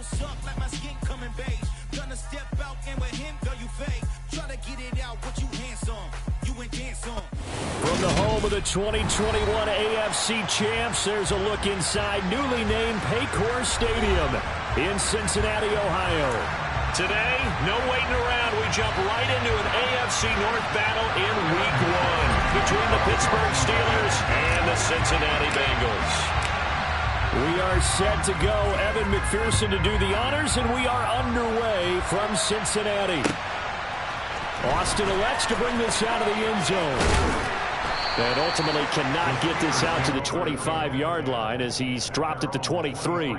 little suck like my skin coming beige. Gonna step out and with him, girl, you fake. Try to get it out, what you handsome. You ain't dance on. From the home of the 2021 AFC champs, there's a look inside newly named Paycor Stadium in Cincinnati, Ohio. Today, no waiting around. We jump right into an AFC North battle in Week 1 between the Pittsburgh Steelers and the Cincinnati Bengals. We are set to go. Evan McPherson to do the honors, and we are underway from Cincinnati. Austin elects to bring this out of the end zone. And ultimately cannot get this out to the 25-yard line as he's dropped at the 23.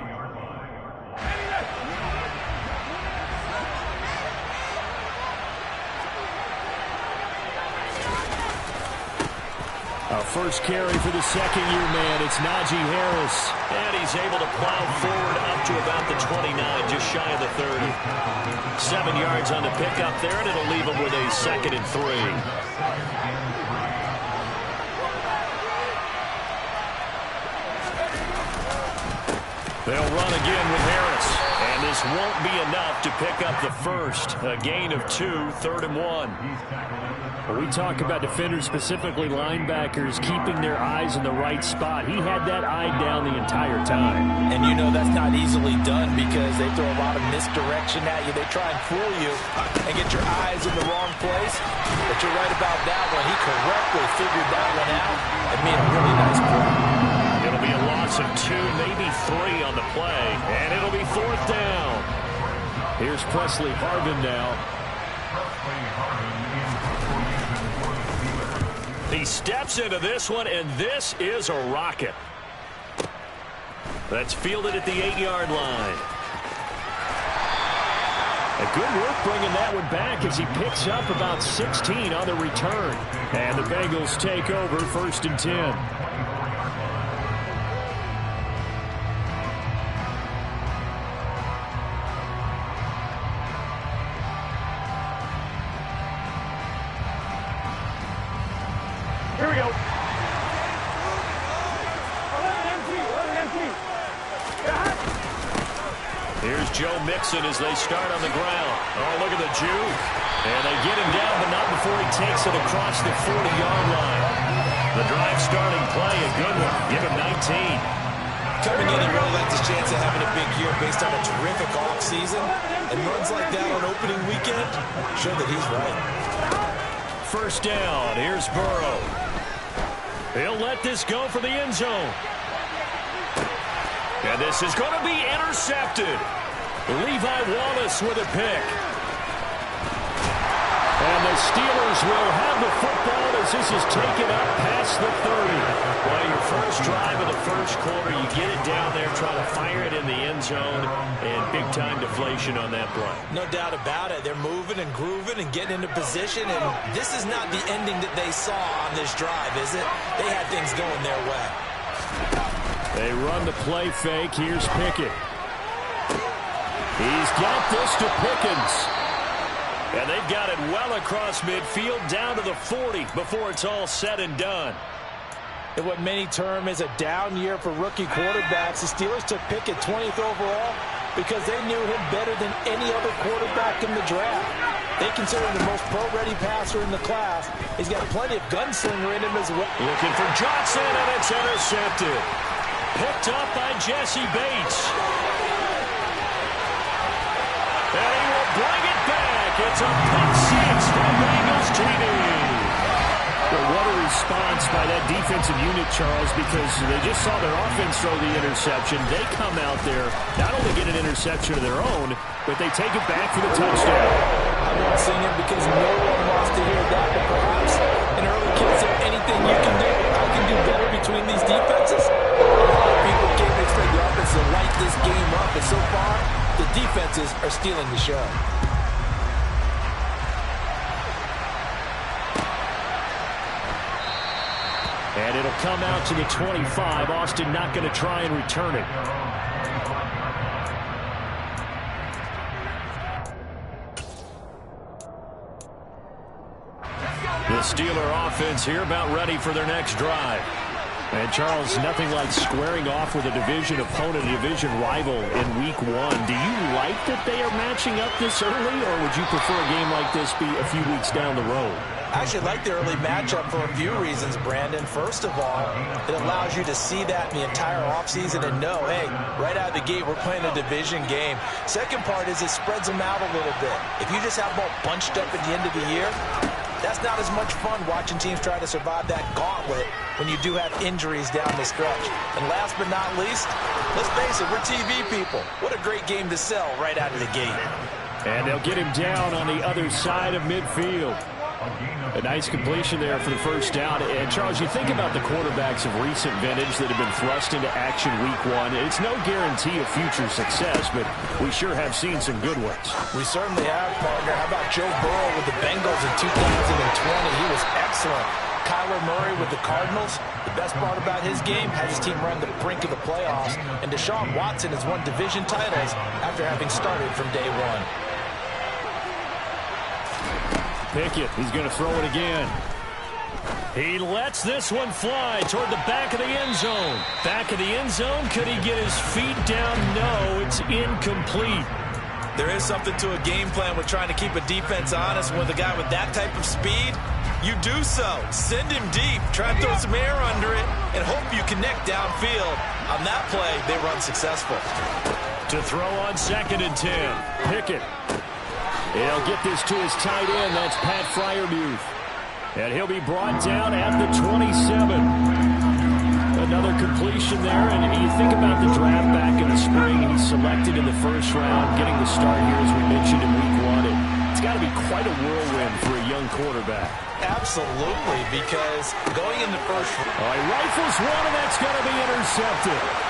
Our first carry for the second-year man, it's Najee Harris. And he's able to plow forward up to about the 29, just shy of the 30. 7 yards on the pickup there, and it'll leave him with a 2nd and 3. They'll run again with Harris. And this won't be enough to pick up the first. A gain of 2, 3rd and 1. We talk about defenders, specifically linebackers, keeping their eyes in the right spot. He had that eye down the entire time. And you know that's not easily done because they throw a lot of misdirection at you. They try and fool you and get your eyes in the wrong place. But you're right about that one. He correctly figured that one out and made a really nice play. It'll be a loss of 2, maybe 3 on the play. And it'll be 4th down. Here's Presley Harvin now. He steps into this one, and this is a rocket. That's fielded at the 8-yard line. A good work bringing that one back as he picks up about 16 on the return. And the Bengals take over 1st and 10. Joe Mixon as they start on the ground. Oh, look at the juke. And they get him down, but not before he takes it across the 40-yard line. The drive starting play, a good one. Give him 19. Coming in, he really liked his chance of having a big year based on a terrific offseason. And runs like that on opening weekend show that he's right. 1st down. Here's Burrow. He'll let this go for the end zone. And this is going to be intercepted. Levi Wallace with a pick. And the Steelers will have the football as this is taken up past the 30. Well, your first drive of the first quarter, you get it down there, try to fire it in the end zone, and big-time deflation on that play. No doubt about it. They're moving and grooving and getting into position, and this is not the ending that they saw on this drive, is it? They had things going their way. They run the play fake. Here's Pickett. He's got this to Pickens. And they've got it well across midfield down to the 40 before it's all said and done. And what many term is a down year for rookie quarterbacks, the Steelers took Pickett 20th overall because they knew him better than any other quarterback in the draft. They consider him the most pro-ready passer in the class. He's got plenty of gunslinger in him as well. Looking for Johnson, and it's intercepted. Picked up by Jesse Bates. And he will bring it back. It's a pick six for Bengals TD. Well, what a response by that defensive unit, Charles, because they just saw their offense throw the interception. They come out there, not only get an interception of their own, but they take it back for the touchdown. I'm not saying it because no one wants to hear that, but perhaps an early kid said anything you can do, I can do better between these defenses. A lot of people can't expect the offense to light this game up, but so far, the defenses are stealing the show. And it'll come out to the 25. Austin not going to try and return it. The Steeler offense here about ready for their next drive. And Charles, nothing like squaring off with a division opponent, a division rival in week 1. Do you like that they are matching up this early, or would you prefer a game like this be a few weeks down the road? I actually like the early matchup for a few reasons, Brandon. First of all, it allows you to see that in the entire offseason and know, hey, right out of the gate, we're playing a division game. Second part is it spreads them out a little bit. If you just have them all bunched up at the end of the year, that's not as much fun watching teams try to survive that gauntlet when you do have injuries down the stretch. And last but not least, let's face it, we're TV people. What a great game to sell right out of the gate. And they'll get him down on the other side of midfield. A nice completion there for the first down. And, Charles, you think about the quarterbacks of recent vintage that have been thrust into action week 1. It's no guarantee of future success, but we sure have seen some good ones. We certainly have, partner. How about Joe Burrow with the Bengals in 2020? He was excellent. Kyler Murray with the Cardinals. The best part about his game has his team run the brink of the playoffs. And Deshaun Watson has won division titles after having started from day 1. Pickett, he's going to throw it again. He lets this one fly toward the back of the end zone. Back of the end zone, could he get his feet down? No, it's incomplete. There is something to a game plan with trying to keep a defense honest. With a guy with that type of speed, you do so. Send him deep, try to throw some air under it, and hope you connect downfield. On that play, they run successful. To throw on 2nd and 10, Pickett. He'll get this to his tight end. That's Pat Freiermuth. And he'll be brought down at the 27. Another completion there. And you think about the draft back in the spring. He's selected in the first round, getting the start here, as we mentioned, in week 1. It's got to be quite a whirlwind for a young quarterback. Absolutely, because going in the first round. Oh, he rifles one, and that's going to be intercepted.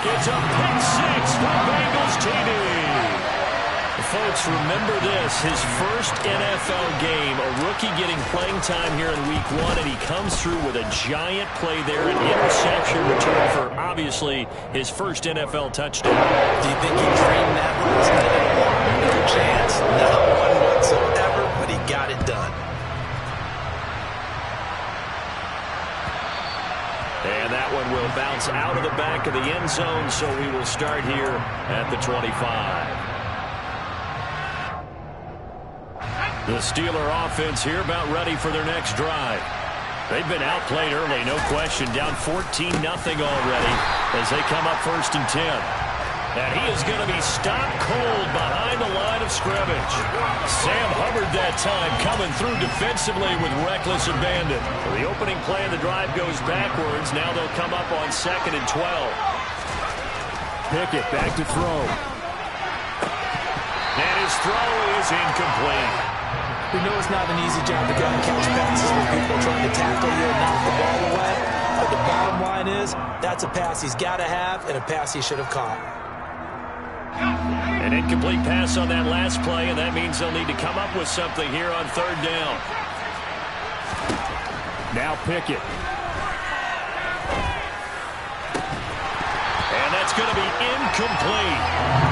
It's a pick 6 for Bengals TD. Folks, remember this, his first NFL game, a rookie getting playing time here in week 1, and he comes through with a giant play there, an interception return for, obviously, his first NFL touchdown. Do you think he dreamed that last night? No chance, not one whatsoever, but he got it done. And that one will bounce out of the back of the end zone, so we will start here at the 25. The Steeler offense here about ready for their next drive. They've been outplayed early, no question, down 14-0 already as they come up 1st and 10. And he is going to be stopped cold behind the line of scrimmage. Sam Hubbard that time coming through defensively with reckless abandon. The opening play of the drive goes backwards. Now they'll come up on 2nd and 12. Pickett back to throw. And his throw is incomplete. We know it's not an easy job to go and catch passes when people are trying to tackle you and knock the ball away. But the bottom line is, that's a pass he's got to have and a pass he should have caught. An incomplete pass on that last play, and that means they'll need to come up with something here on 3rd down. Now Pickett. And that's going to be incomplete.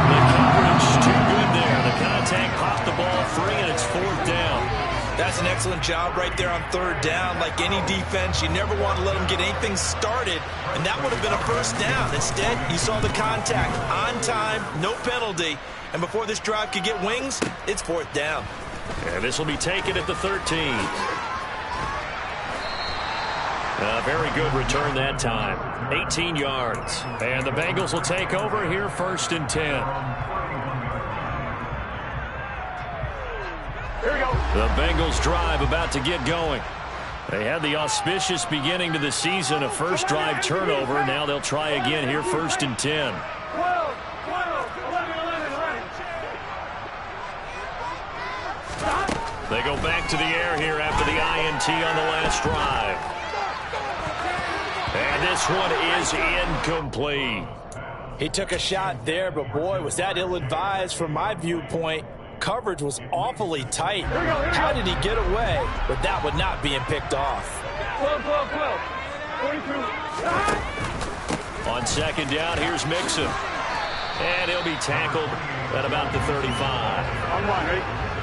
The coverage too good there. The contact popped the ball free, and it's 4th down. That's an excellent job right there on 3rd down. Like any defense, you never want to let them get anything started, and that would have been a 1st down. Instead, you saw the contact on time, no penalty, and before this drive could get wings, it's 4th down. And this will be taken at the 13. A very good return that time. 18 yards. And the Bengals will take over here 1st and 10. Here we go. The Bengals drive about to get going. They had the auspicious beginning to the season, a first drive turnover. Now they'll try again here 1st and 10. They go back to the air here after the INT on the last drive. And this one is incomplete. He took a shot there, but boy, was that ill-advised from my viewpoint. Coverage was awfully tight. How did he get away with that one not being picked off? On 2nd down, here's Mixon. And he'll be tackled at about the 35.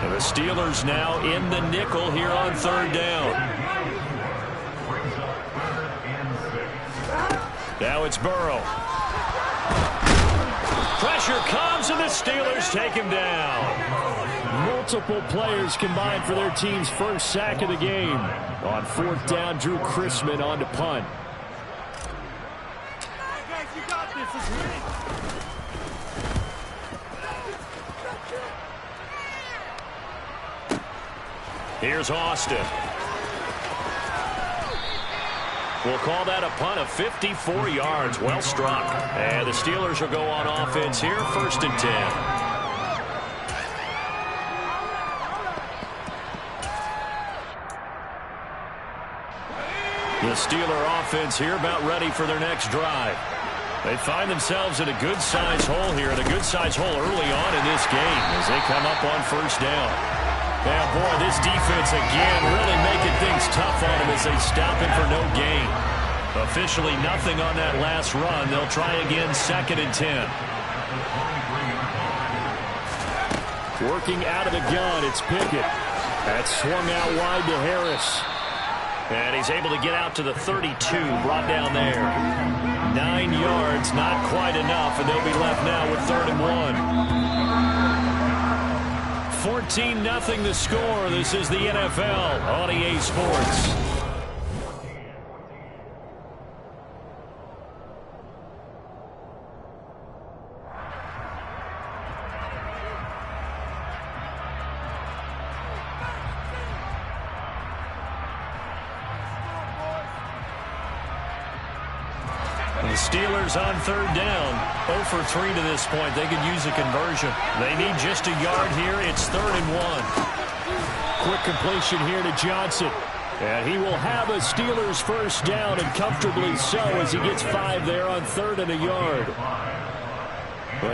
And the Steelers now in the nickel here on 3rd down. Now it's Burrow. Pressure comes, and the Steelers take him down. Multiple players combined for their team's first sack of the game. On 4th down, Drew Chrisman on to punt. Here's Austin. We'll call that a punt of 54 yards. Well struck. And the Steelers will go on offense here, 1st and 10. The Steeler offense here about ready for their next drive. They find themselves in a good-sized hole here, and a good-sized hole early on in this game as they come up on 1st down. Yeah, boy, this defense again really making things tough on him as they stop him for no gain. Officially nothing on that last run. They'll try again, 2nd and 10. Working out of the gun, it's Pickett. That's swung out wide to Harris. And he's able to get out to the 32, brought down there. 9 yards, not quite enough, and they'll be left now with 3rd and 1. 14-0 the score. This is the NFL on EA Sports. The Steelers on 3rd down, 0 for 3 to this point. They could use a conversion. They need just a yard here. It's 3rd and 1. Quick completion here to Johnson. And he will have a Steelers first down, and comfortably so, as he gets 5 there on 3rd and a yard.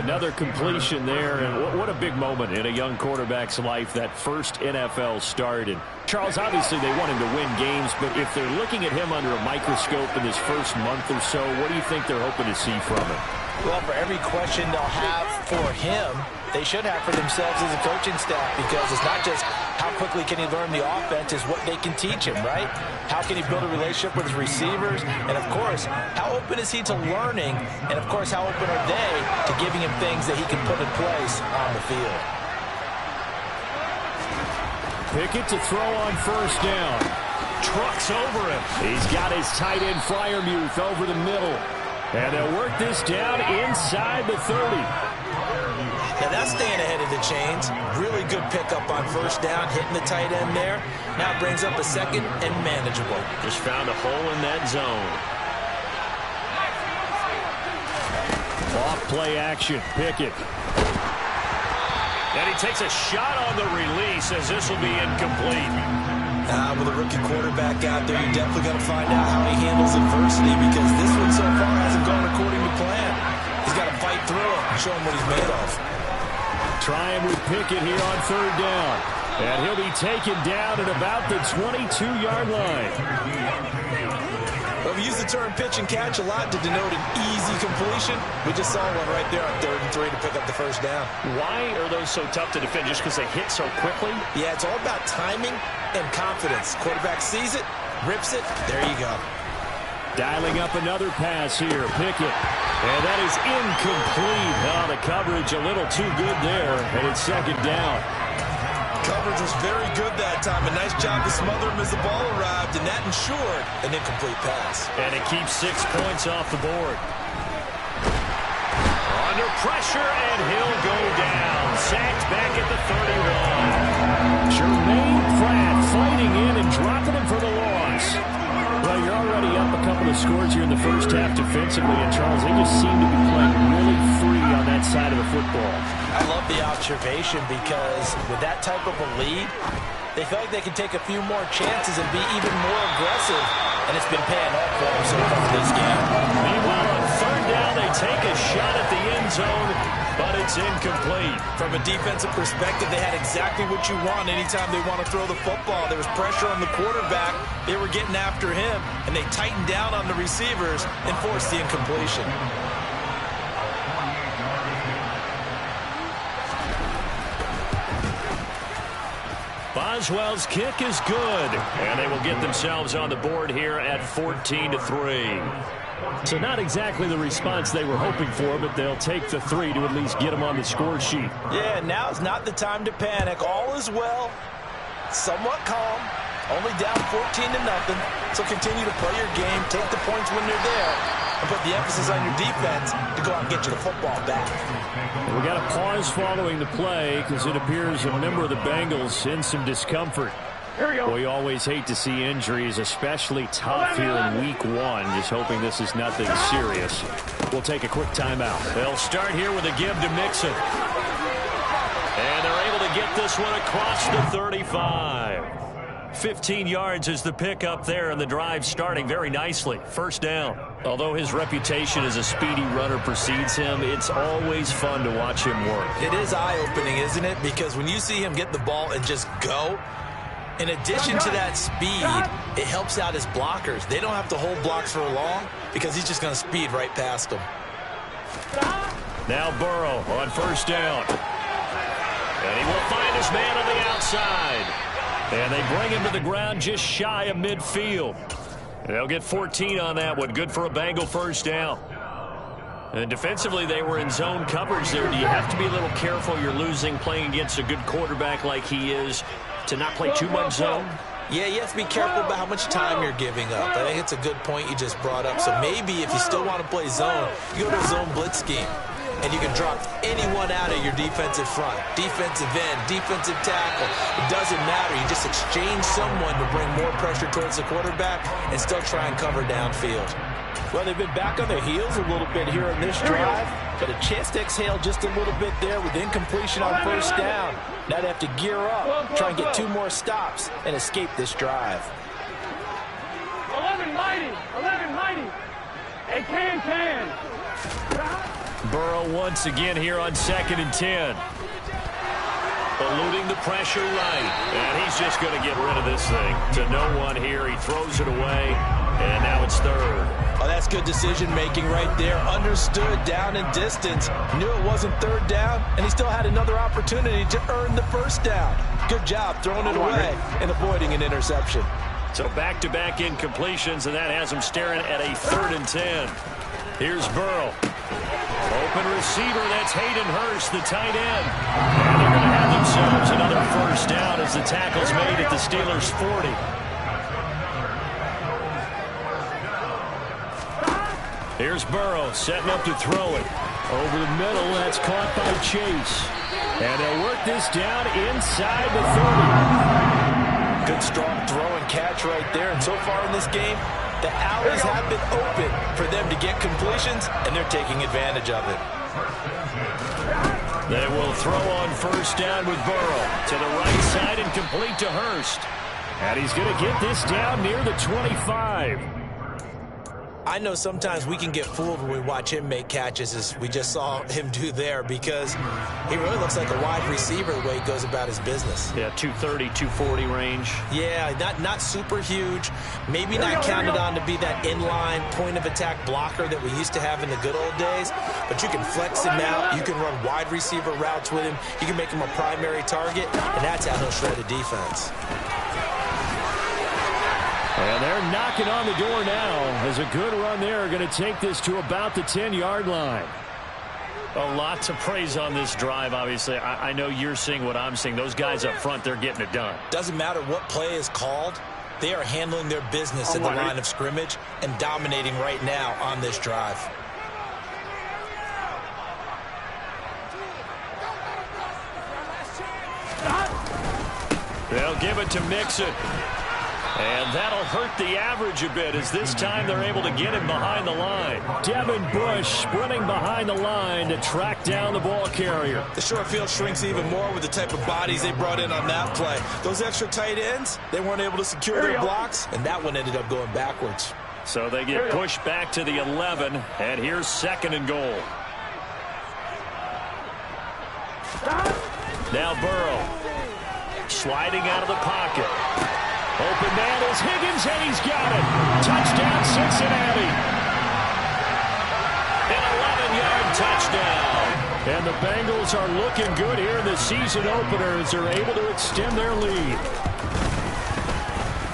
Another completion there, and what a big moment in a young quarterback's life, that first NFL start. And Charles, obviously they want him to win games, but if they're looking at him under a microscope in this first month or so, what do you think they're hoping to see from him? Well, for every question they'll have for him, they should have for themselves as a coaching staff, because it's not just how quickly can he learn the offense, it's what they can teach him, right? How can he build a relationship with his receivers? And, of course, how open is he to learning? And, of course, how open are they to giving him things that he can put in place on the field? Pickett to throw on 1st down. Trucks over him. He's got his tight end Freiermuth over the middle. And they'll work this down inside the 30. Now that's staying ahead of the chains. Really good pickup on 1st down, hitting the tight end there. Now it brings up a 2nd and manageable. Just found a hole in that zone. Off play action, Pickett. And he takes a shot on the release as this will be incomplete. With a rookie quarterback out there, you're definitely going to find out how he handles adversity, because this one so far hasn't gone according to plan. He's got to fight through it and show him what he's made of. Trying with Pickett here on 3rd down. And he'll be taken down at about the 22-yard line. Well, we use the term pitch and catch a lot to denote an easy completion. We just saw one right there on 3rd and 3 to pick up the first down. Why are those so tough to defend? Just because they hit so quickly? Yeah, it's all about timing and confidence. Quarterback sees it, rips it, there you go. Dialing up another pass here, Pickett. And that is incomplete. Oh, the coverage a little too good there, and it's 2nd down. Coverage was very good that time. A nice job to smother him as the ball arrived, and that ensured an incomplete pass. And it keeps 6 points off the board. Under pressure, and he'll go down. Sacked back at the 31. Jermaine Pratt fighting in and dropping him for the loss. Well, you're already up a couple of scores here in the first half defensively, and Charles, they just seem to be playing really free on that side of the football. I love the observation, because with that type of a lead, they feel like they can take a few more chances and be even more aggressive, and it's been paying off for them so far this game. Meanwhile, on 3rd down, they take a shot at the end zone, but it's incomplete. From a defensive perspective, they had exactly what you want anytime they want to throw the football. There was pressure on the quarterback. They were getting after him, and they tightened down on the receivers and forced the incompletion. Boswell's kick is good, and they will get themselves on the board here at 14-3. So not exactly the response they were hoping for, but they'll take the 3 to at least get them on the score sheet. Yeah, now is not the time to panic. All is well, somewhat calm, only down 14-0. So continue to play your game, take the points when they're there, and put the emphasis on your defense to go out and get you the football back. We got a pause following the play because it appears a member of the Bengals in some discomfort. We always hate to see injuries, especially tough here in week 1. Just hoping this is nothing serious. We'll take a quick timeout. They'll start here with a give to Mixon. And they're able to get this one across the 35. 15 yards is the pickup there, and the drive starting very nicely. First down. Although his reputation as a speedy runner precedes him, it's always fun to watch him work. It is eye-opening, isn't it? Because when you see him get the ball and just go, in addition to that speed, it helps out his blockers. They don't have to hold blocks for long because he's just going to speed right past them. Now Burrow on first down. And he will find his man on the outside. And they bring him to the ground just shy of midfield. And they'll get 14 on that one. Good for a Bengal first down. And defensively, they were in zone coverage there. Do you have to be a little careful? You're losing playing against a good quarterback like he is to not play too much zone? Yeah, you have to be careful about how much time you're giving up. I think it's a good point you just brought up. So maybe if you still want to play zone, you go to a zone blitz scheme. And you can drop anyone out of your defensive front. Defensive end, defensive tackle. It doesn't matter. You just exchange someone to bring more pressure towards the quarterback and still try and cover downfield. Well, they've been back on their heels a little bit here in this drive, but a chance to exhale just a little bit there with incompletion on first down. Now they have to gear up, try and get 2 more stops, and escape this drive. 11 mighty. A can. Burrow once again here on 2nd and 10. Eluding the pressure right. And he's just going to get rid of this thing to no one here. He throws it away, and now it's 3rd. Oh, that's good decision-making right there. Understood down and distance. Knew it wasn't 3rd down, and he still had another opportunity to earn the first down. Good job throwing it away and avoiding an interception. So back-to-back incompletions, and that has him staring at a 3rd and 10. Here's Burrow. Open receiver, that's Hayden Hurst, the tight end. And they're going to have themselves another first down as the tackle's made at the Steelers' 40. Here's Burrow setting up to throw it. Over the middle, that's caught by Chase. And they'll work this down inside the 30. Good strong throw and catch right there. And so far in this game, the alleys have been open for them to get completions, and they're taking advantage of it. They will throw on first down with Burrow to the right side and complete to Hurst. And he's going to get this down near the 25. I know sometimes we can get fooled when we watch him make catches, as we just saw him do there, because he really looks like a wide receiver the way he goes about his business. Yeah, 230, 240 range. Yeah, not super huge. Maybe not counted on to be that inline point-of-attack blocker that we used to have in the good old days, but you can flex him out. You can run wide receiver routes with him. You can make him a primary target, and that's how he'll shred a defense. And they're knocking on the door now as a good run there. Going to take this to about the 10-yard line. A lot to praise on this drive, obviously. I know you're seeing what I'm seeing. Those guys up front, they're getting it done. Doesn't matter what play is called. They are handling their business in the line of scrimmage and dominating right now on this drive. They'll give it to Mixon. And that'll hurt the average a bit, as this time they're able to get him behind the line. Devin Bush sprinting behind the line to track down the ball carrier. The short field shrinks even more with the type of bodies they brought in on that play. Those extra tight ends, they weren't able to secure their blocks, and that one ended up going backwards. So they get pushed back to the 11, and here's 2nd and goal. Now Burrow sliding out of the pocket. Open man is Higgins, and he's got it. Touchdown, Cincinnati. An 11-yard touchdown. And the Bengals are looking good here in the season opener as they're able to extend their lead.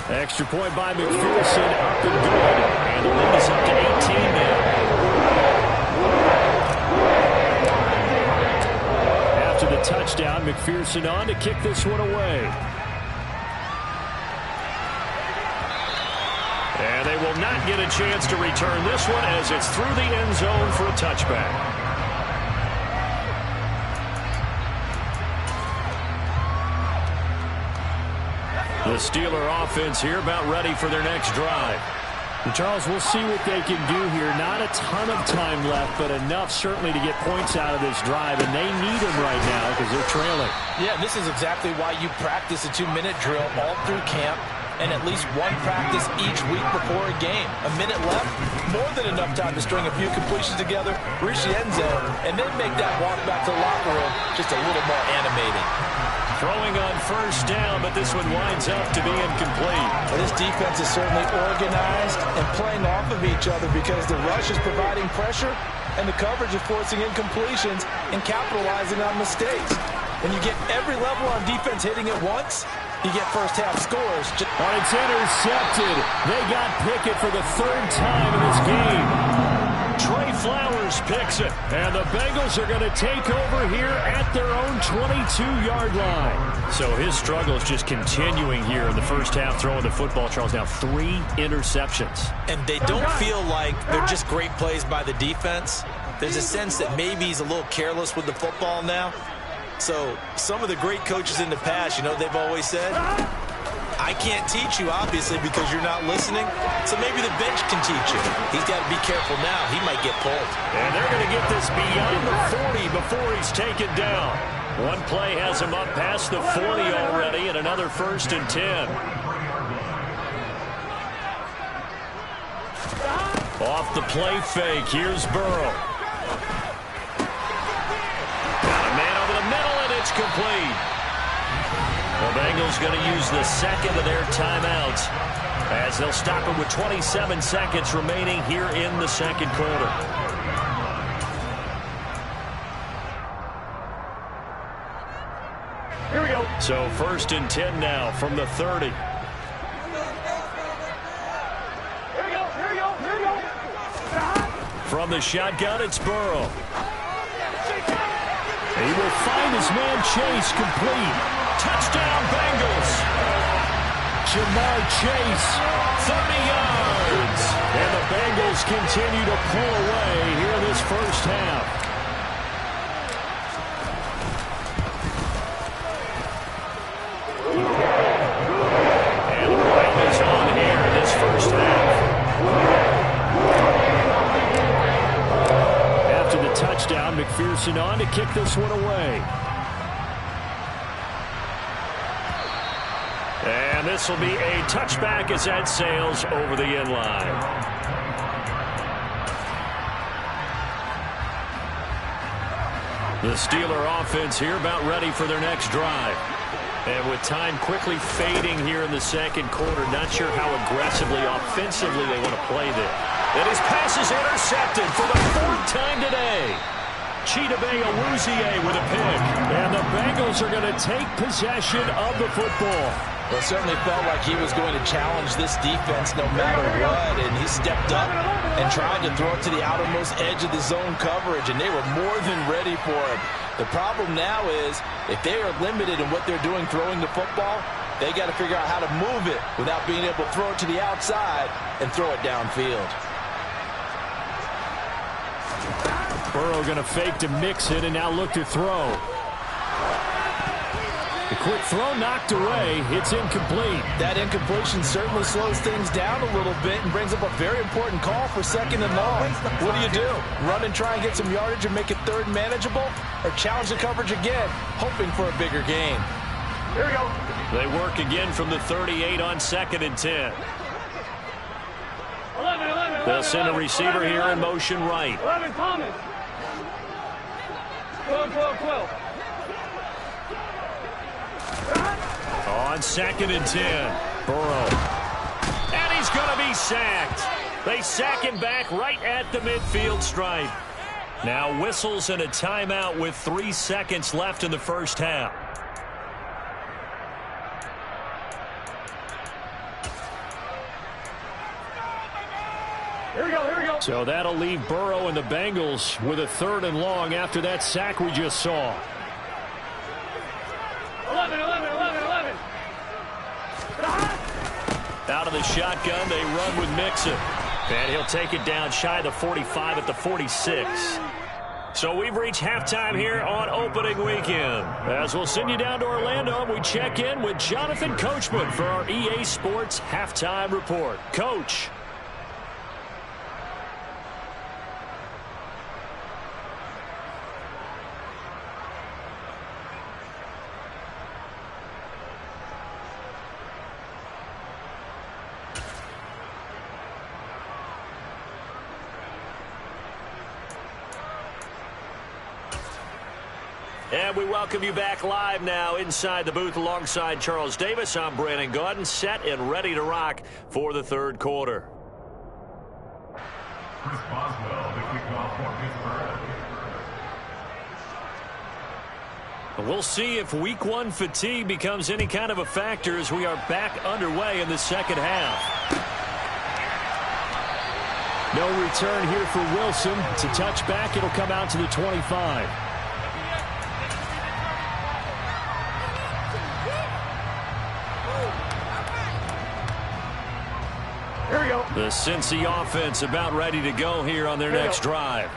Extra point by McPherson, up and good. And the lead is up to 18 now. After the touchdown, McPherson on to kick this one away. And they will not get a chance to return this one as it's through the end zone for a touchback. The Steeler offense here about ready for their next drive. And Charles, we'll see what they can do here. Not a ton of time left, but enough certainly to get points out of this drive, and they need them right now because they're trailing. Yeah, this is exactly why you practice a 2-minute drill all through camp and at least one practice each week before a game. A minute left, more than enough time to string a few completions together, reach the end zone, and then make that walk back to the locker room just a little more animating. Throwing on first down, but this one winds up to be incomplete. Well, this defense is certainly organized and playing off of each other because the rush is providing pressure and the coverage is forcing incompletions and capitalizing on mistakes. When you get every level on defense hitting at once, you get first-half scores. But it's intercepted. They got Pickett for the third time in this game. Trey Flowers picks it, and the Bengals are going to take over here at their own 22-yard line. So his struggle is just continuing here in the first half, throwing the football. Charles, now 3 interceptions. And they don't feel like they're just great plays by the defense. There's a sense that maybe he's a little careless with the football now. So some of the great coaches in the past, you know, they've always said, I can't teach you, obviously, because you're not listening. So maybe the bench can teach you. He's got to be careful now. He might get pulled. And they're going to get this beyond the 40 before he's taken down. One play has him up past the 40 already, and another 1st and 10. Off the play fake, here's Burrow. Got a man over the middle, and it's complete. The Bengals going to use the second of their timeouts as they'll stop it with 27 seconds remaining here in the second quarter. Here we go. So 1st and 10 now from the 30. Here we go. Here we go. Here we go. From the shotgun, it's Burrow. He will find his man Chase complete. Touchdown Bengals. Jamar Chase, 30 yards. And the Bengals continue to pull away here in this first half. And the rain is on here in this first half. After the touchdown, McPherson on to kick this one away. And this will be a touchback as that sails over the end line. The Steeler offense here about ready for their next drive. And with time quickly fading here in the second quarter, not sure how aggressively, offensively they want to play this. And his pass is intercepted for the 4th time today. Chidobe Awuzie with a pick. And the Bengals are going to take possession of the football. Well, it certainly felt like he was going to challenge this defense no matter what, and he stepped up and tried to throw it to the outermost edge of the zone coverage, and they were more than ready for it. The problem now is if they are limited in what they're doing throwing the football, they got to figure out how to move it without being able to throw it to the outside and throw it downfield. Burrow going to fake to mix it and now look to throw. The quick throw knocked away. It's incomplete. That incompletion certainly slows things down a little bit and brings up a very important call for 2nd and long. What do? Run and try and get some yardage and make it 3rd manageable, or challenge the coverage again, hoping for a bigger gain? Here we go. They work again from the 38 on 2nd and 10. 11. They'll send a receiver here in motion right. 11, Thomas. 12. On 2nd and 10, Burrow. And he's going to be sacked. They sack him back right at the midfield stripe. Now whistles and a timeout with 3 seconds left in the first half. Here we go, here we go. So that'll leave Burrow and the Bengals with a 3rd and long after that sack we just saw. 11. Out of the shotgun, they run with Mixon. And he'll take it down shy of the 45 at the 46. So we've reached halftime here on opening weekend. As we'll send you down to Orlando, we check in with Jonathan Coachman for our EA Sports Halftime Report. Coach. And we welcome you back live now inside the booth alongside Charles Davis. I'm Brandon Gaudin, set and ready to rock for the 3rd quarter. Chris Boswell, the kickoff for Pittsburgh. We'll see if week 1 fatigue becomes any kind of a factor as we are back underway in the second half. No return here for Wilson. It's a touchback. It'll come out to the 25. Here we go. The Cincy offense about ready to go here on their next drive.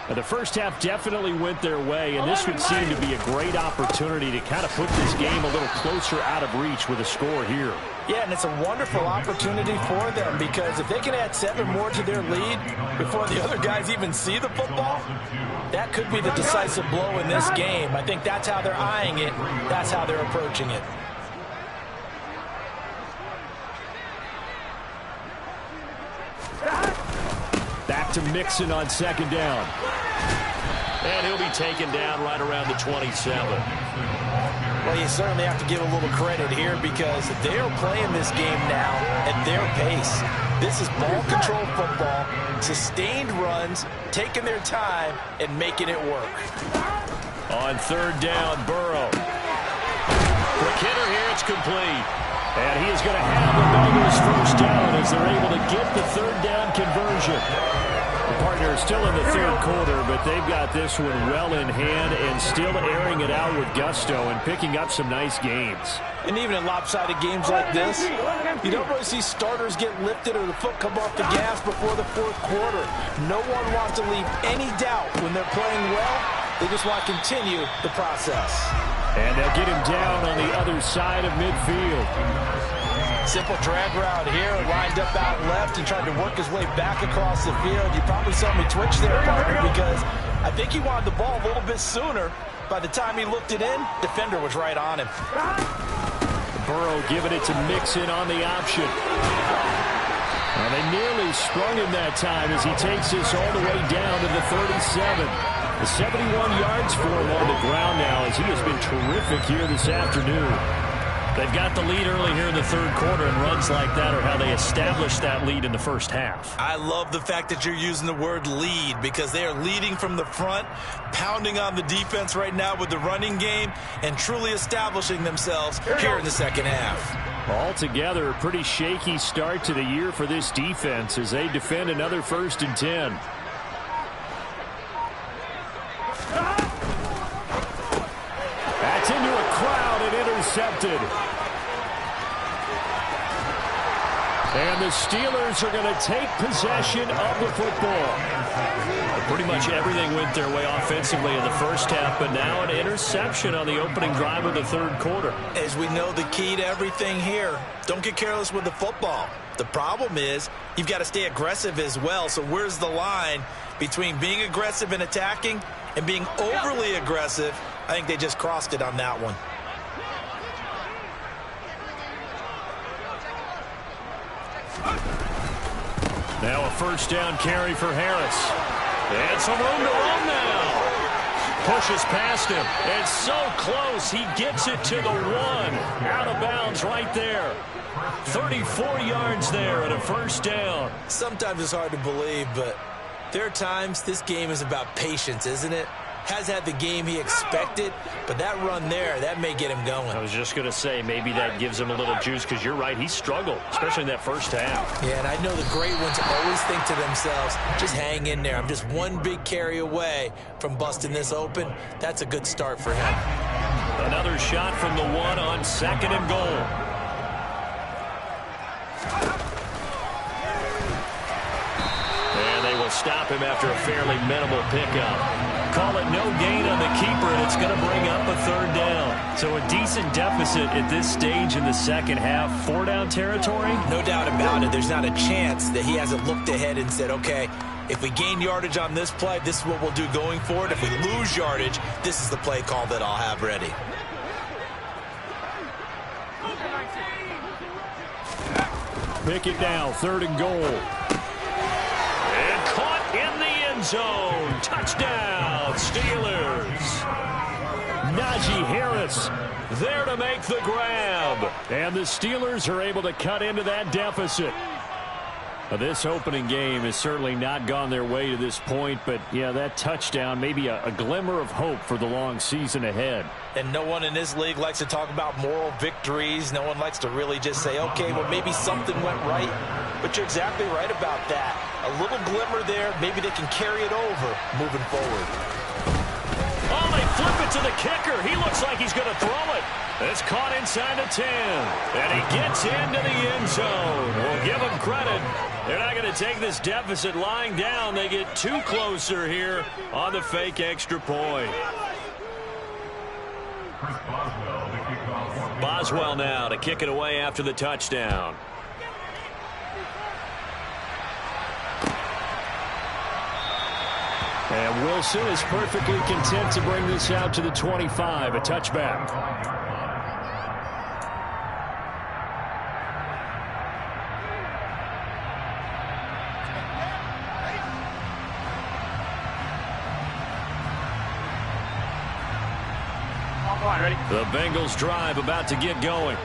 Now, the first half definitely went their way, and this would seem to be a great opportunity to kind of put this game a little closer out of reach with a score here. Yeah, and it's a wonderful opportunity for them because if they can add 7 more to their lead before the other guys even see the football, that could be the decisive blow in this game. I think that's how they're eyeing it. That's how they're approaching it. Back to Mixon on 2nd down. And he'll be taken down right around the 27. Well, you certainly have to give a little credit here because they're playing this game now at their pace. This is ball control football, sustained runs, taking their time, and making it work. On 3rd down, Burrow. Quick hitter here, it's complete. And he is going to have the Bengals first down as they're able to get the 3rd down conversion. The partner is still in the 3rd quarter, but they've got this one well in hand and still airing it out with gusto and picking up some nice gains. And even in lopsided games like this, you don't really see starters get lifted or the foot come off the gas before the 4th quarter. No one wants to leave any doubt when they're playing well. They just want to continue the process. And they'll get him down on the other side of midfield. Simple drag route here, lined up out left and tried to work his way back across the field. You probably saw me twitch there, partner, because I think he wanted the ball a little bit sooner. By the time he looked it in, defender was right on him. Burrow giving it to Mixon on the option. Well, they nearly sprung him that time as he takes this all the way down to the 37. The 71 yards for him on the ground now as he has been terrific here this afternoon. They've got the lead early here in the 3rd quarter, and runs like that are how they established that lead in the first half. I love the fact that you're using the word lead because they are leading from the front, pounding on the defense right now with the running game, and truly establishing themselves here in the second half. Altogether, a pretty shaky start to the year for this defense as they defend another 1st and 10. That's into a crowd and intercepted. And the Steelers are going to take possession of the football. Pretty much everything went their way offensively in the first half, but now an interception on the opening drive of the 3rd quarter. As we know, the key to everything here, don't get careless with the football. The problem is you've got to stay aggressive as well. So where's the line between being aggressive and attacking and being overly aggressive? I think they just crossed it on that one. Now a 1st down carry for Harris. And some room to run now. Pushes past him. And so close, he gets it to the 1. Out of bounds right there. 34 yards there and a 1st down. Sometimes it's hard to believe, but There are times this game is about patience, isn't it? Has had the game he expected, but that run there, that may get him going. I was just going to say, maybe that gives him a little juice, because you're right, he struggled, especially in that first half. Yeah, and I know the great ones always think to themselves, just hang in there. I'm just one big carry away from busting this open. That's a good start for him. Another shot from the one on 2nd and goal. And they will stop him after a fairly minimal pickup. Call it no gain on the keeper, and it's going to bring up a 3rd down. So a decent deficit at this stage in the second half. 4-down territory? No doubt about it. There's not a chance that he hasn't looked ahead and said, okay, if we gain yardage on this play, this is what we'll do going forward. If we lose yardage, this is the play call that I'll have ready. Pick it down, 3rd and goal. And caught in the end zone. Touchdown, Steelers. Najee Harris there to make the grab. And the Steelers are able to cut into that deficit. This opening game has certainly not gone their way to this point, but yeah, that touchdown, maybe a glimmer of hope for the long season ahead. And no one in this league likes to talk about moral victories. No one likes to really just say, okay, well, maybe something went right. But you're exactly right about that. A little glimmer there, maybe they can carry it over moving forward. Oh, they flip it to the kicker. He looks like he's going to throw it. It's caught inside the 10. And he gets into the end zone. We'll give him credit. They're not going to take this deficit lying down. They get 2 closer here on the fake extra point. Boswell now to kick it away after the touchdown. And Wilson is perfectly content to bring this out to the 25, a touchback. The Bengals drive about to get going.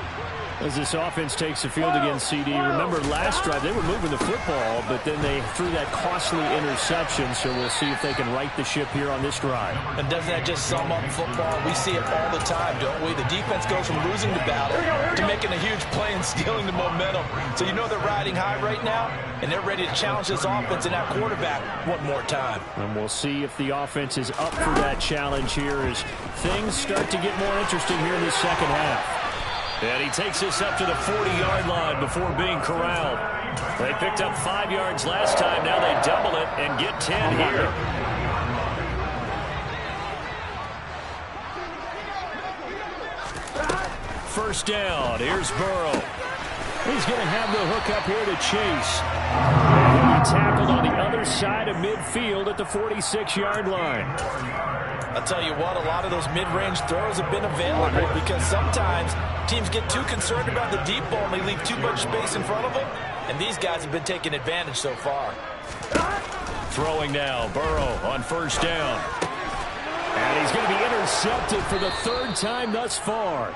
As this offense takes the field against CD. Remember last drive they were moving the football, but then they threw that costly interception, so we'll see if they can right the ship here on this drive. And doesn't that just sum up football? We see it all the time, don't we? The defense goes from losing the battle to making a huge play and stealing the momentum. So you know they're riding high right now, and they're ready to challenge this offense and that quarterback one more time. And we'll see if the offense is up for that challenge here as things start to get more interesting here in the second half. And he takes this up to the 40-yard line before being corralled. They picked up 5 yards last time. Now they double it and get 10 here. First down. Here's Burrow. He's going to have the hook up here to Chase. And he'll be tackled on the other side of midfield at the 46-yard line. I'll tell you what, a lot of those mid-range throws have been available because sometimes teams get too concerned about the deep ball and they leave too much space in front of them, and these guys have been taking advantage so far. Throwing now, Burrow on first down. And he's going to be intercepted for the 3rd time thus far.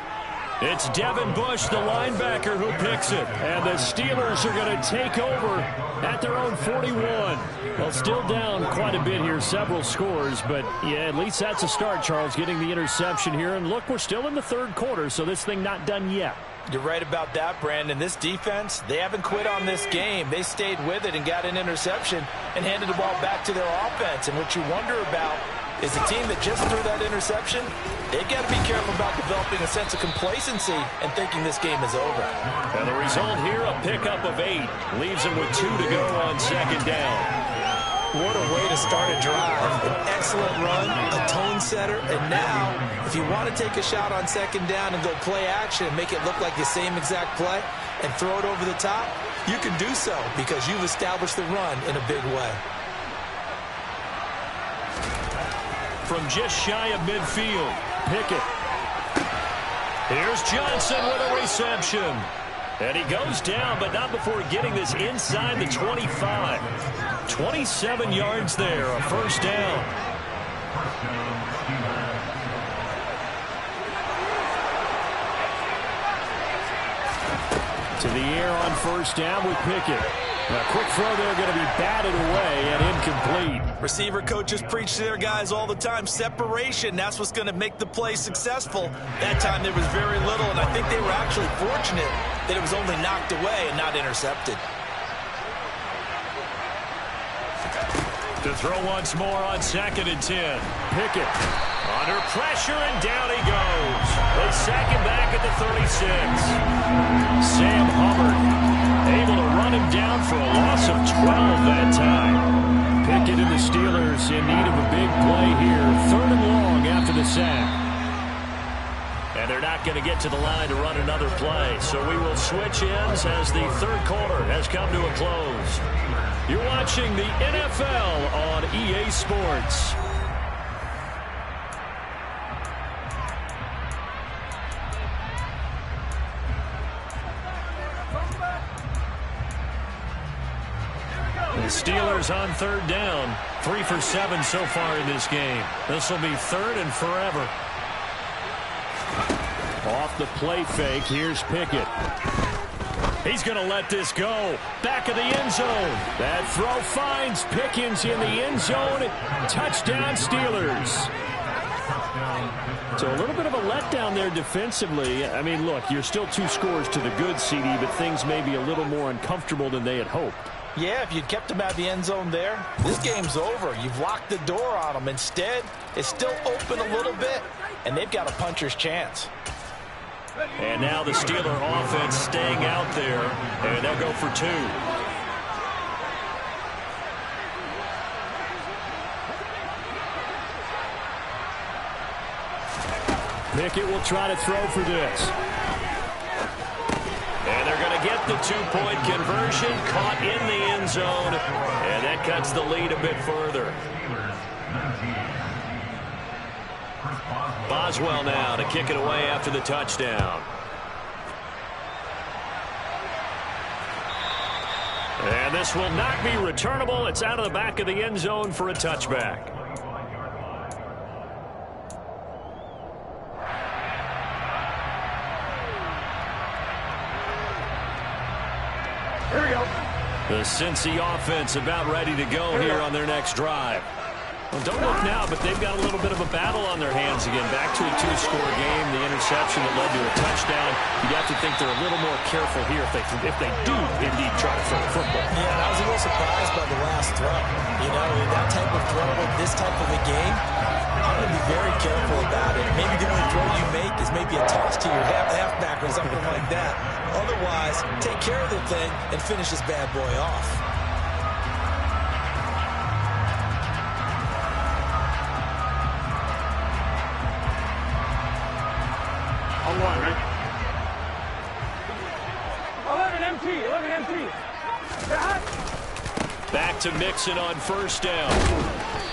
It's Devin Bush, the linebacker, who picks it. And the Steelers are going to take over at their own 41. Well, still down quite a bit here, several scores. But, yeah, at least that's a start, Charles, getting the interception here. And, look, we're still in the 3rd quarter, so this thing not done yet. You're right about that, Brandon. This defense, they haven't quit on this game. They stayed with it and got an interception and handed the ball back to their offense. And what you wonder about is the team that just threw that interception, they've got to be careful about developing a sense of complacency and thinking this game is over. And the result here, a pickup of 8. Leaves them with 2 to go on second down. What a way to start a drive. An excellent run, a tone setter, and now, if you want to take a shot on second down and go play action and make it look like the same exact play and throw it over the top, you can do so because you've established the run in a big way. From just shy of midfield, Pickett. Here's Johnson with a reception. And he goes down, but not before getting this inside the 25. 27 yards there, a first down. To the air on first down with Pickett. A quick throw there going to be batted away and incomplete. Receiver coaches preach to their guys all the time. Separation, that's what's going to make the play successful. That time there was very little, and I think they were actually fortunate that it was only knocked away and not intercepted. To throw once more on 2nd and 10. Pickett under pressure, and down he goes. They sack him back at the 36. Sam Hubbard able to run him down for a loss of 12 that time. Pickett and the Steelers in need of a big play here. 3rd and long after the sack. And they're not going to get to the line to run another play. So we will switch ends as the 3rd quarter has come to a close. You're watching the NFL on EA Sports. The Steelers on 3rd down. 3 for 7 so far in this game. This will be 3rd and forever. Off the play fake, here's Pickett. He's going to let this go. Back of the end zone. That throw finds Pickens in the end zone. Touchdown, Steelers. So a little bit of a letdown there defensively. I mean, look, you're still 2 scores to the good, CD, but things may be a little more uncomfortable than they had hoped. Yeah, if you'd kept him at the end zone there, this game's over. You've locked the door on him. Instead, it's still open a little bit, and they've got a puncher's chance. And now the Steeler offense staying out there, and they'll go for 2. Pickett will try to throw for this. And they're going to get the 2-point conversion, caught in the end zone, and that cuts the lead a bit further. Boswell now to kick it away after the touchdown. And this will not be returnable. It's out of the back of the end zone for a touchback. Here we go. The Cincy offense about ready to go here on their next drive. Well, don't look now, but they've got a little bit of a battle on their hands again. Back to a 2-score game, the interception that led to a touchdown. You'd have to think they're a little more careful here if they do indeed try to throw the football. Yeah, I was a little surprised by the last throw. You know, that type of throw with this type of a game, I'm going to be very careful about it. Maybe the only throw you make is maybe a toss to your halfback or something like that. Otherwise, take care of the thing and finish this bad boy off. Back to Mixon on 1st down.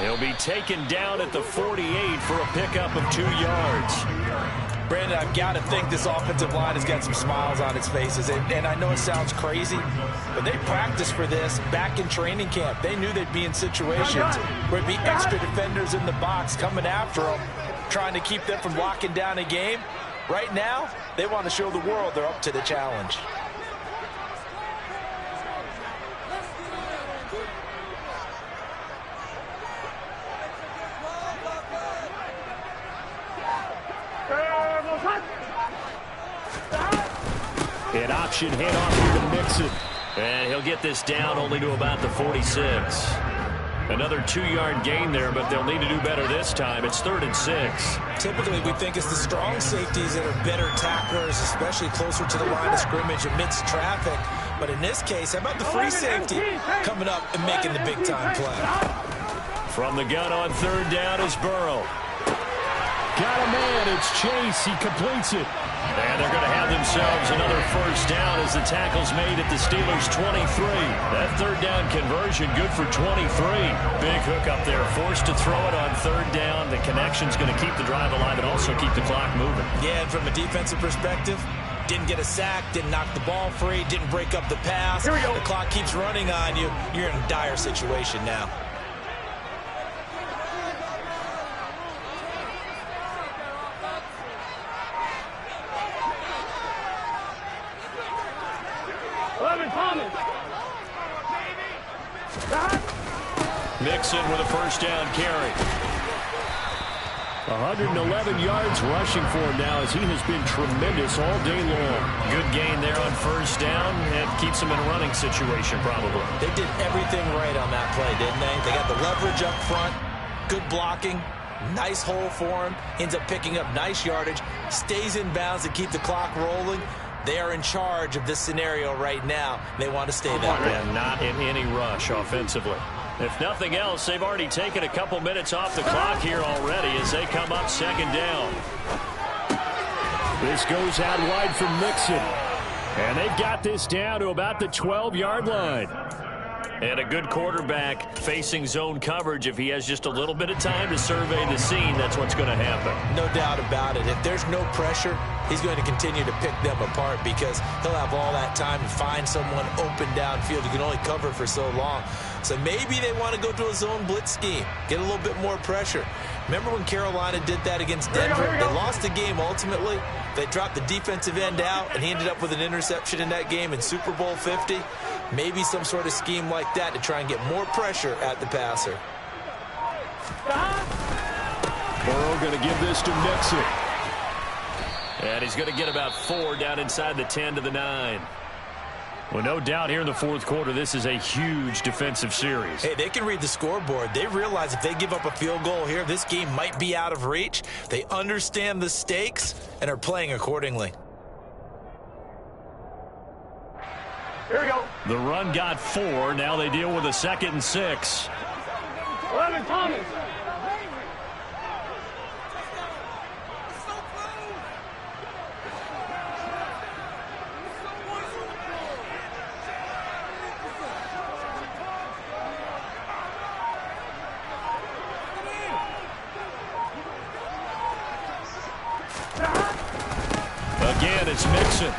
He'll be taken down at the 48 for a pickup of 2 yards. Brandon, I've got to think this offensive line has got some smiles on its faces. And I know it sounds crazy, but they practiced for this back in training camp. They knew they'd be in situations where there'd be extra defenders in the box coming after them, trying to keep them from locking down a game. Right now, they want to show the world they're up to the challenge. An option handoff here to Mixon. And he'll get this down only to about the 46. Another 2-yard gain there, but they'll need to do better this time. It's 3rd and 6. Typically, we think it's the strong safeties that are better tacklers, especially closer to the line of scrimmage amidst traffic. But in this case, how about the free safety coming up and making the big-time play? From the gun on 3rd down is Burrow. Got a man. It's Chase. He completes it. And they're going to have themselves another 1st down as the tackle's made at the Steelers' 23. That 3rd down conversion good for 23. Big hook up there. Forced to throw it on 3rd down. The connection's going to keep the drive alive and also keep the clock moving. Yeah, and from a defensive perspective, didn't get a sack, didn't knock the ball free, didn't break up the pass. Here we go. The clock keeps running on you. You're in a dire situation now. Mixon with a first down carry. 111 yards rushing for him now as he has been tremendous all day long. Good gain there on first down and keeps him in a running situation probably. They did everything right on that play, didn't they? They got the leverage up front, good blocking, nice hole for him, ends up picking up nice yardage, stays in bounds to keep the clock rolling. They are in charge of this scenario right now. They want to stay that way. And not in any rush offensively. If nothing else, they've already taken a couple minutes off the clock here already as they come up second down. This goes out wide from Mixon. And they've got this down to about the 12-yard line. And a good quarterback facing zone coverage. If he has just a little bit of time to survey the scene, that's what's going to happen. No doubt about it. If there's no pressure, he's going to continue to pick them apart because he'll have all that time to find someone open downfield. You can only cover for so long. So maybe they want to go to a zone blitz scheme, get a little bit more pressure. Remember when Carolina did that against Denver? They lost the game ultimately. They dropped the defensive end out, and he ended up with an interception in that game in Super Bowl 50. Maybe some sort of scheme like that to try and get more pressure at the passer. Burrow going to give this to Mixon. And he's going to get about 4 down inside the 10 to the 9. Well, no doubt here in the fourth quarter, this is a huge defensive series. Hey, they can read the scoreboard. They realize if they give up a field goal here, this game might be out of reach. They understand the stakes and are playing accordingly. Here we go. The run got 4. Now they deal with a 2nd and 6. 11 Thomas. Again, it's Mixon.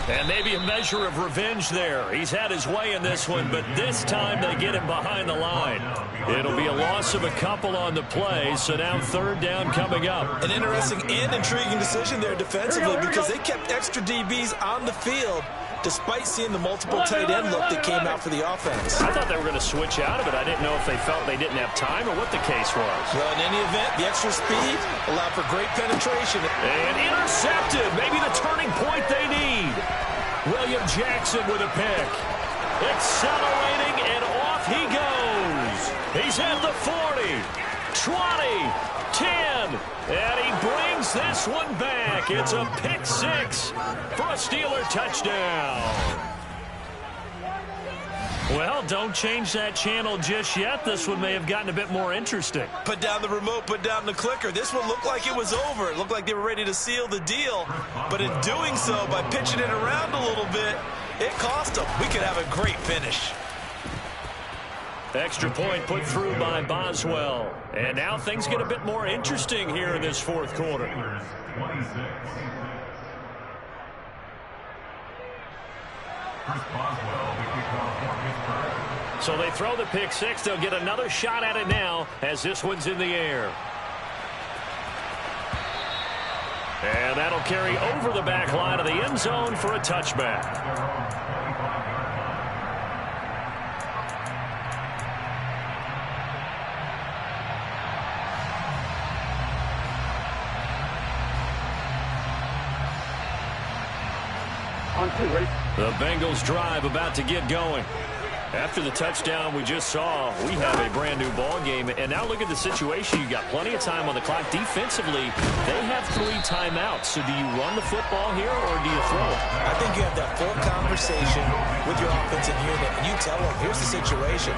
And maybe a measure of revenge there. He's had his way in this one, but this time they get him behind the line. It'll be a loss of a couple on the play, so now 3rd down coming up. An interesting and intriguing decision there defensively because they kept extra DBs on the field despite seeing the multiple tight end look that came out for the offense. I thought they were going to switch out of it. I didn't know if they felt they didn't have time or what the case was. Well, in any event, the extra speed allowed for great penetration. And intercepted. Maybe the turning point they need. William Jackson with a pick. Accelerating, and off he goes. He's at the 40, 20, 10, and he brings this one back. It's a pick 6 for a Steeler touchdown. Well, don't change that channel just yet. This one may have gotten a bit more interesting. Put down the remote, put down the clicker. This one looked like it was over. It looked like they were ready to seal the deal. But in doing so, by pitching it around a little bit, it cost them. We could have a great finish. Extra point put through by Boswell. And now things get a bit more interesting here in this fourth quarter. 26. Chris Boswell, the kickoff for Pittsburgh. So they throw the pick 6. They'll get another shot at it now as this one's in the air. And that'll carry over the back line of the end zone for a touchback. The Bengals drive about to get going. After the touchdown we just saw, we have a brand new ball game. And now look at the situation. You got plenty of time on the clock. Defensively, they have 3 timeouts. So do you run the football here or do you throw it? I think you have that full conversation with your offensive unit, and you tell them, here's the situation.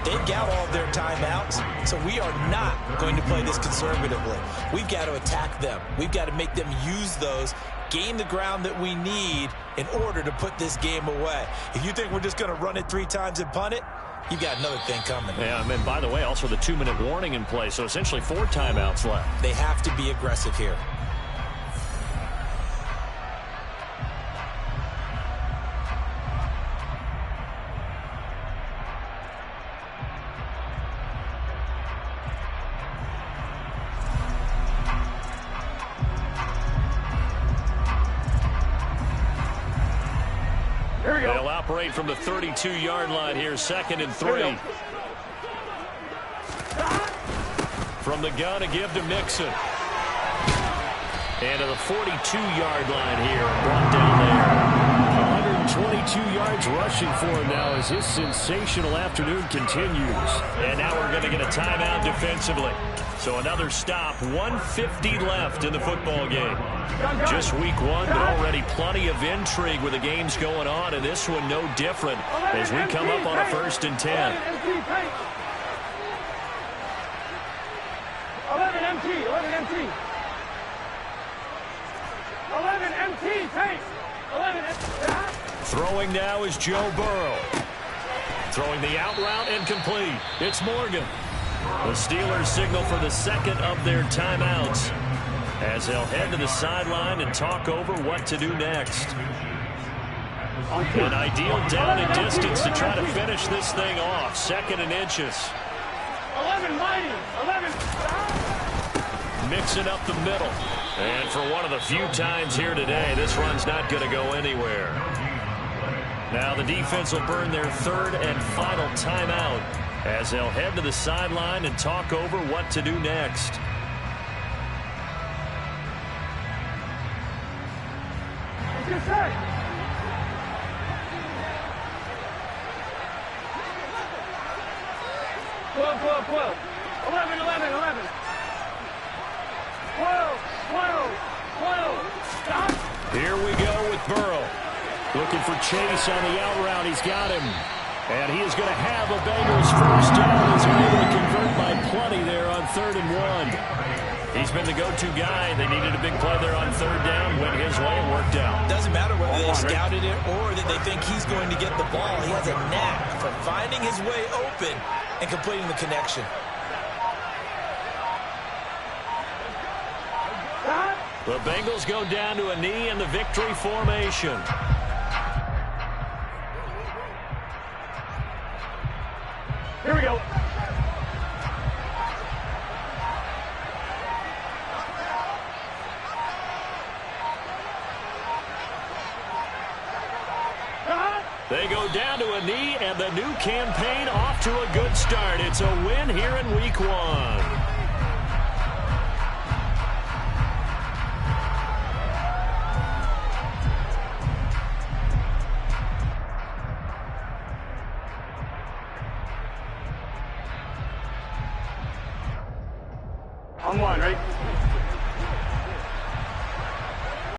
They've got all of their timeouts, so we are not going to play this conservatively. We've got to attack them. We've got to make them use those, gain the ground that we need in order to put this game away. If you think we're just going to run it 3 times and punt it, you've got another thing coming. Yeah, and by the way, also the 2-minute warning in play, so essentially 4 timeouts left. They have to be aggressive here. They'll operate from the 32-yard line here, 2nd and 3. From the gun, a give to Mixon. And to the 42-yard line here, brought down there. 122 yards rushing for him now as his sensational afternoon continues. And now we're going to get a timeout defensively. So another stop, 1:50 left in the football game. Just week one, but already plenty of intrigue with the games going on, and this one no different as we come up on a 1st and 10. 11 MT, 11 MT. 11 MT, take. 11 MT. Throwing now is Joe Burrow. Throwing the out route and complete. It's Morgan. The Steelers signal for the second of their timeouts as they'll head to the sideline and talk over what to do next. An ideal down and distance to try to finish this thing off. 2nd and inches. 11 mighty. 11. Mixing up the middle. And for one of the few times here today, this run's not going to go anywhere. Now the defense will burn their 3rd and final timeout as they'll head to the sideline and talk over what to do next. Good set. 12, 12, 12. 11, 11, 11. 12, 12, 12. Stop. Here we go with Burrow. Looking for Chase on the out route. He's got him. And he is going to have a Bengals 1st down as they're able to convert by plenty there on 3rd and 1. He's been the go-to guy. They needed a big play there on 3rd down. Went his way and worked out. Doesn't matter whether they scouted it or that they think he's going to get the ball. He has a knack for finding his way open and completing the connection. The Bengals go down to a knee in the victory formation. Here we go. They go down to a knee, and the new campaign off to a good start. It's a win here in week one. On one, right?